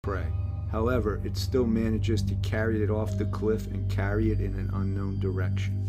Prey. However, it still manages to carry it off the cliff and carry it in an unknown direction.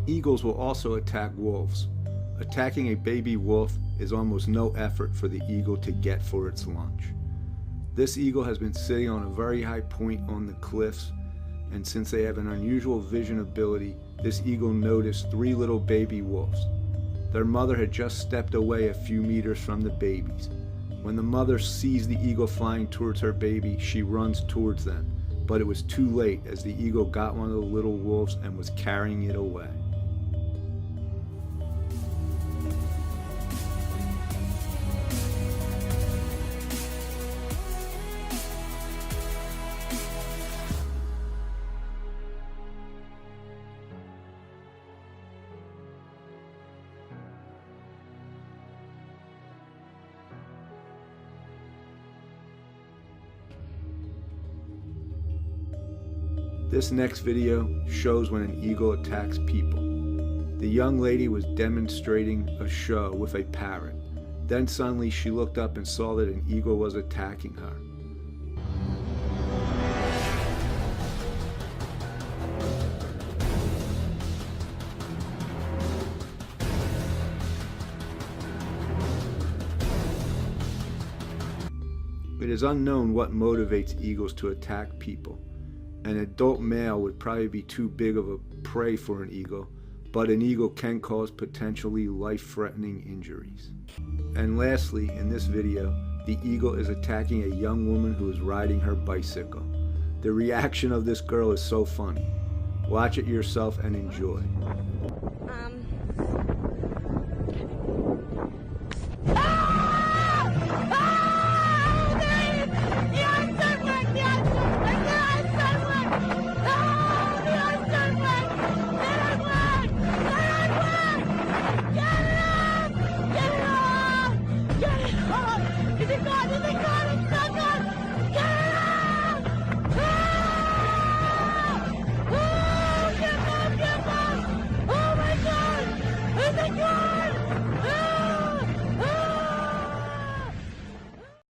Eagles will also attack wolves. Attacking a baby wolf is almost no effort for the eagle to get for its lunch. This eagle has been sitting on a very high point on the cliffs, and since they have an unusual vision ability, this eagle noticed 3 little baby wolves. Their mother had just stepped away a few meters from the babies. When the mother sees the eagle flying towards her baby, she runs towards them, but it was too late as the eagle got one of the little wolves and was carrying it away. This next video shows when an eagle attacks people. The young lady was demonstrating a show with a parrot. Then suddenly she looked up and saw that an eagle was attacking her. It is unknown what motivates eagles to attack people. An adult male would probably be too big of a prey for an eagle, but an eagle can cause potentially life-threatening injuries. And lastly, in this video, the eagle is attacking a young woman who is riding her bicycle. The reaction of this girl is so funny. Watch it yourself and enjoy.